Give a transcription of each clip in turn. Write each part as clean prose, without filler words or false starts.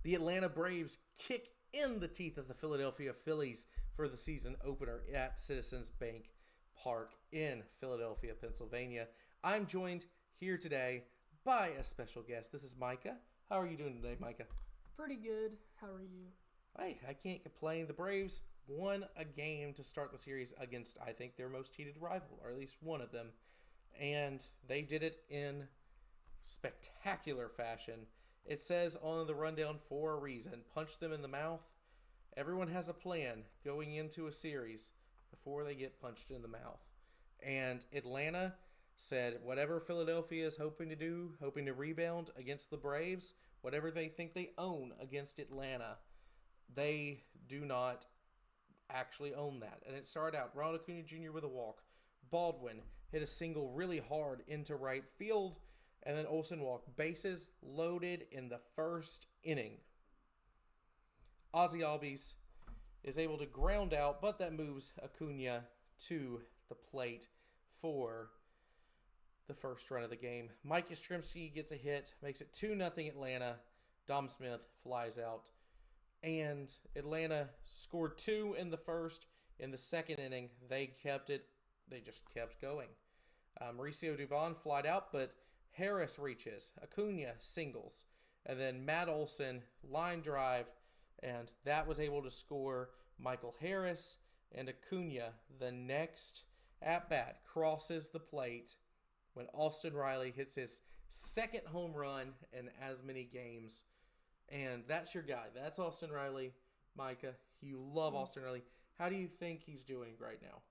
The Atlanta Braves kick in the teeth of the Philadelphia Phillies for the season opener at Citizens Bank Park in Philadelphia, Pennsylvania. I'm joined here today by a special guest. This is Micah. How are you doing today, Micah? Pretty good. How are you? Hey, I can't complain. The Braves won a game to start the series against, I think, their most heated rival, or at least one of them. And they did it in spectacular fashion. It says on the rundown for a reason. Punch them in the mouth. Everyone has a plan going into a series before they get punched in the mouth. And Atlanta said whatever Philadelphia is hoping to do, hoping to rebound against the Braves, whatever they think they own against Atlanta, they do not actually own that. And it started out Ronald Acuna Jr. with a walk. Baldwin hit a single really hard into right field. And then Olsen walked. Bases loaded in the first inning. Ozzie Albies is able to ground out, but that moves Acuna to the plate for the first run of the game. Mike Yastrzemski gets a hit, makes it 2-0 Atlanta. Dom Smith flies out. And Atlanta scored 2 in the first. In the second inning, they just kept going. Mauricio Dubon flied out, but Harris reaches. Acuna singles. And then Matt Olson line drive. And that was able to score Michael Harris. And Acuna, the next at-bat, crosses the plate when Austin Riley hits his second home run in as many games. And that's your guy. That's Austin Riley. Micah, you love Austin Riley. How do you think he's doing right now?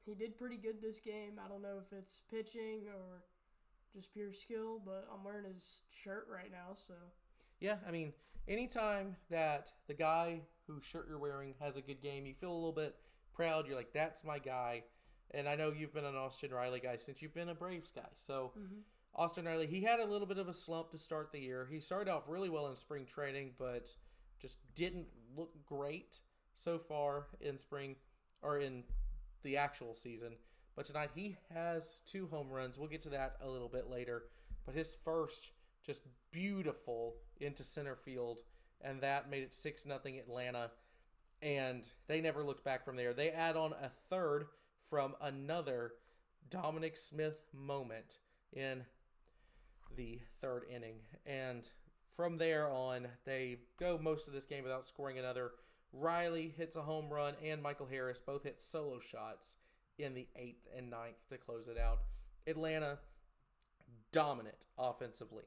He did pretty good this game. I don't know if it's pitching or just pure skill, but I'm wearing his shirt right now, so. Yeah, I mean, anytime that the guy whose shirt you're wearing has a good game, you feel a little bit proud. You're like, that's my guy. And I know you've been an Austin Riley guy since you've been a Braves guy. So, Austin Riley, he had a little bit of a slump to start the year. He started off really well in spring training, but just didn't look great so far in spring or in the actual season. But tonight he has 2 home runs. We'll get to that a little bit later. But his first, just beautiful into center field. And that made it 6-0 Atlanta. And they never looked back from there. They add on a third from another Dominic Smith moment in the third inning. And from there on, they go most of this game without scoring another. Riley hits a home run and Michael Harris both hit solo shots in the 8th and 9th to close it out. Atlanta dominant offensively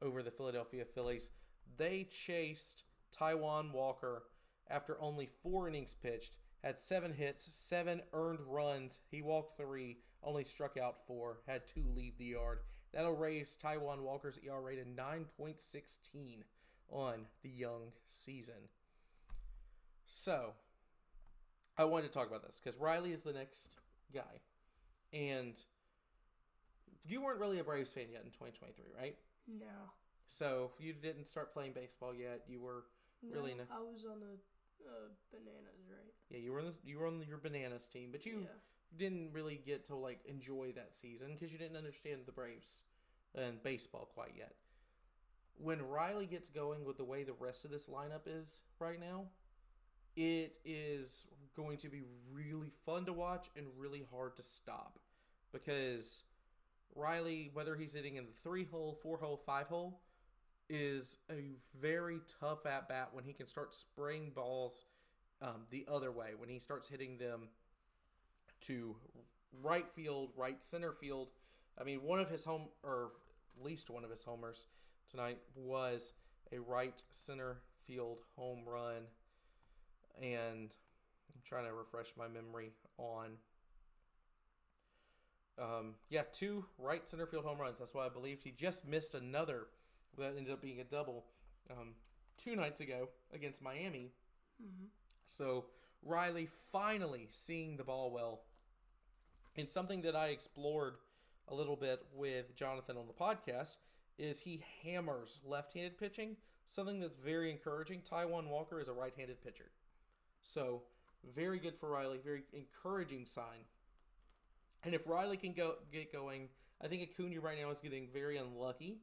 over the Philadelphia Phillies. They chased Taijuan Walker after only 4 innings pitched, had 7 hits, 7 earned runs. He walked 3, only struck out 4, had 2 leave the yard. That'll raise Taijuan Walker's ERA to 9.16 on the young season. So, I wanted to talk about this because Riley is the next guy. And you weren't really a Braves fan yet in 2023, right? No. So, you didn't start playing baseball yet. You were really... I was on the Bananas, right? Yeah, you were on your Bananas team, but you didn't really get to enjoy that season because you didn't understand the Braves and baseball quite yet. When Riley gets going with the way the rest of this lineup is right now, it is going to be really fun to watch and really hard to stop because Riley, whether he's hitting in the 3-hole, 4-hole, 5-hole, is a very tough at-bat when he can start spraying balls the other way, when he starts hitting them to right field, right center field. I mean, at least one of his homers tonight was a right center field home run. And I'm trying to refresh my memory on 2 right center field home runs. That's why I believed he just missed another that ended up being a double 2 nights ago against Miami. So Riley finally seeing the ball well. And something that I explored a little bit with Jonathan on the podcast is he hammers left-handed pitching, something that's very encouraging. Taijuan Walker is a right-handed pitcher. So very good for Riley, very encouraging sign. And if Riley can get going, I think Acuna right now is getting very unlucky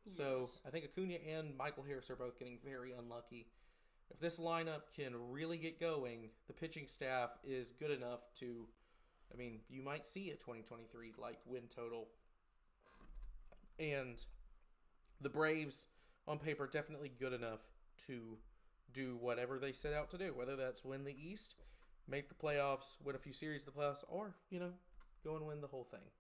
So Yes. I think Acuna and Michael Harris are both getting very unlucky. If this lineup can really get going, the pitching staff is good enough to, I mean, you might see a 2023 like win total. And the Braves on paper definitely good enough to do whatever they set out to do, whether that's win the East, make the playoffs, win a few series of the playoffs, or, go and win the whole thing.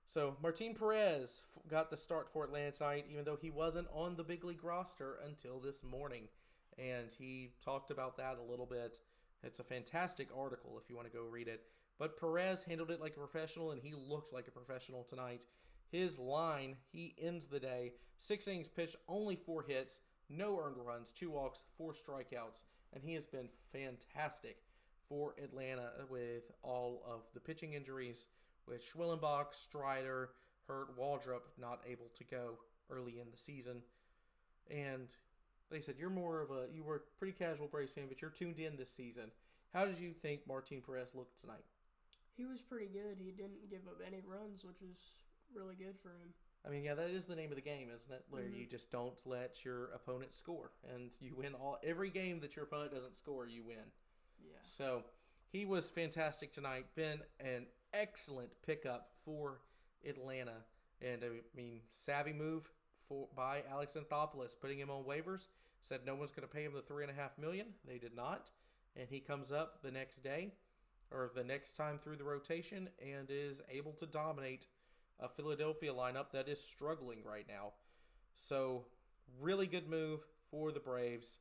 So Martin Perez got the start for Atlanta tonight, even though he wasn't on the big league roster until this morning. And he talked about that a little bit. It's a fantastic article if you want to go read it. But Perez handled it like a professional, and he looked like a professional tonight. His line, he ends the day, 6 innings pitched, only 4 hits, no earned runs, 2 walks, 4 strikeouts, and he has been fantastic for Atlanta with all of the pitching injuries, with Schwellenbach, Strider, hurt, Waldrop not able to go early in the season. And they said, you were a pretty casual Braves fan, but you're tuned in this season. How did you think Martin Perez looked tonight? He was pretty good. He didn't give up any runs, which is really good for him. I mean, yeah, that is the name of the game, isn't it? Where you just don't let your opponent score, and you win every game that your opponent doesn't score, you win. Yeah. So he was fantastic tonight. Been an excellent pickup for Atlanta, and I mean, savvy move by Alex Anthopoulos, putting him on waivers. Said no one's going to pay him the $3.5 million. They did not, and he comes up the next day, or the next time through the rotation, and is able to dominate a Philadelphia lineup that is struggling right now. So, really good move for the Braves,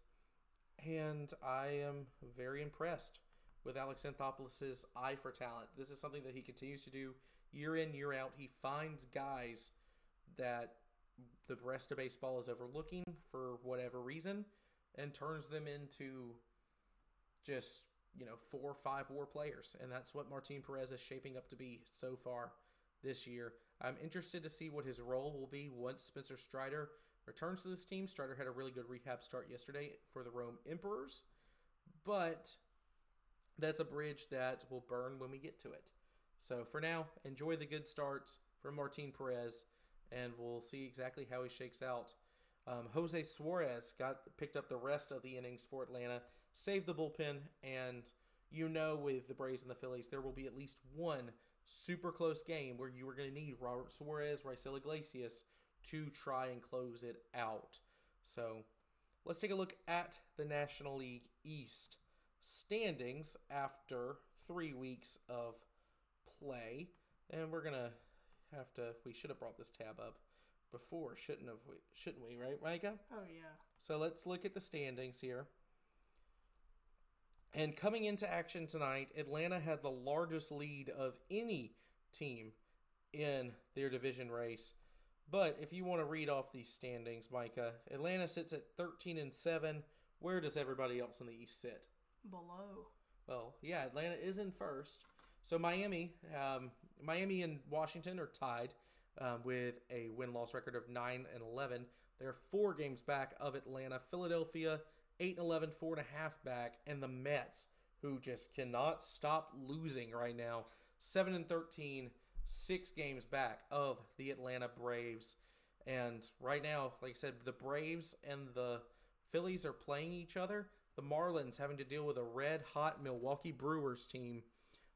and I am very impressed with Alex Anthopoulos' eye for talent. This is something that he continues to do year in, year out. He finds guys that the rest of baseball is overlooking for whatever reason and turns them into just, 4 or 5 WAR players. And that's what Martin Perez is shaping up to be so far this year. I'm interested to see what his role will be once Spencer Strider returns to this team. Strider had a really good rehab start yesterday for the Rome Emperors, but that's a bridge that will burn when we get to it. So for now, enjoy the good starts from Martin Perez, and we'll see exactly how he shakes out. Jose Suarez picked up the rest of the innings for Atlanta, saved the bullpen, and with the Braves and the Phillies, there will be at least one super close game where you are going to need Robert Suarez, Raisel Iglesias to try and close it out. So let's take a look at the National League East standings after 3 weeks of play. And we're going to we should have brought this tab up before, shouldn't we, right, Micah? Oh, yeah. So let's look at the standings here. And coming into action tonight, Atlanta had the largest lead of any team in their division race. But if you want to read off these standings, Micah, Atlanta sits at 13-7. Where does everybody else in the East sit? Below. Well, yeah, Atlanta is in first. So Miami and Washington are tied with a win-loss record of 9-11. They're 4 games back of Atlanta. Philadelphia 8-11, 4.5 back, and the Mets, who just cannot stop losing right now, 7-13, 6 games back of the Atlanta Braves. And right now, like I said, the Braves and the Phillies are playing each other. The Marlins having to deal with a red-hot Milwaukee Brewers team.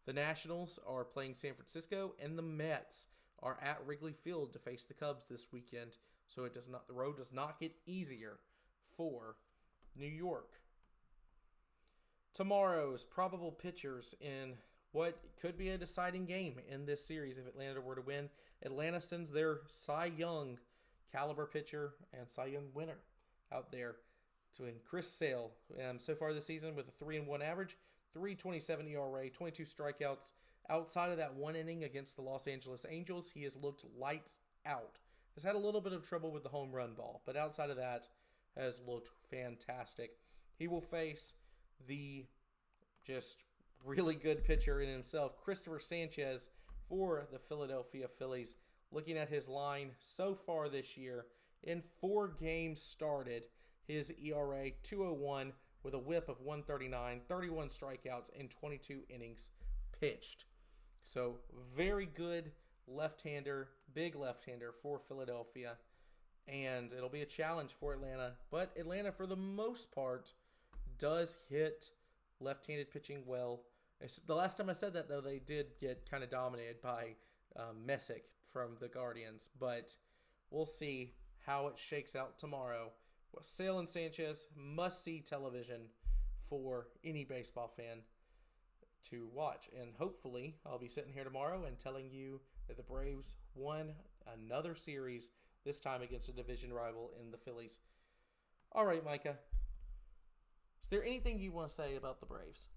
The Nationals are playing San Francisco, and the Mets are at Wrigley Field to face the Cubs this weekend. So the road does not get easier for New York. Tomorrow's probable pitchers in what could be a deciding game in this series if Atlanta were to win. Atlanta sends their Cy Young caliber pitcher and Cy Young winner out there to Chris Sale. So far this season with a 3-1 average, 3.27 ERA, 22 strikeouts. Outside of that one inning against the Los Angeles Angels, he has looked lights out. Has had a little bit of trouble with the home run ball, but outside of that, has looked fantastic. He will face the just really good pitcher in himself, Christopher Sanchez, for the Philadelphia Phillies. Looking at his line so far this year, in 4 games started, his ERA 2.01 with a whip of 139, 31 strikeouts, and 22 innings pitched. So very good left-hander, big left-hander for Philadelphia. and it'll be a challenge for Atlanta. But Atlanta, for the most part, does hit left-handed pitching well. The last time I said that, though, they did get kind of dominated by Messick from the Guardians. But we'll see how it shakes out tomorrow. Sale and Sanchez, must-see television for any baseball fan to watch. And hopefully I'll be sitting here tomorrow and telling you that the Braves won another series, this time against a division rival in the Phillies. All right, Micah. Is there anything you want to say about the Braves?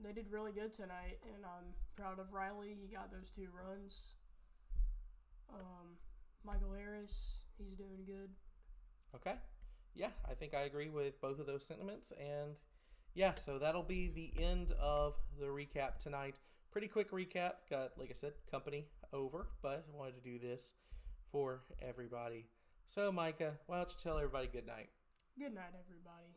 They did really good tonight, and I'm proud of Riley. He got those 2 runs. Michael Harris, he's doing good. Okay. Yeah, I think I agree with both of those sentiments. And yeah, so that'll be the end of the recap tonight. Pretty quick recap. Got, like I said, company over, but I wanted to do this for everybody. So, Micah, why don't you tell everybody good night? Good night, everybody.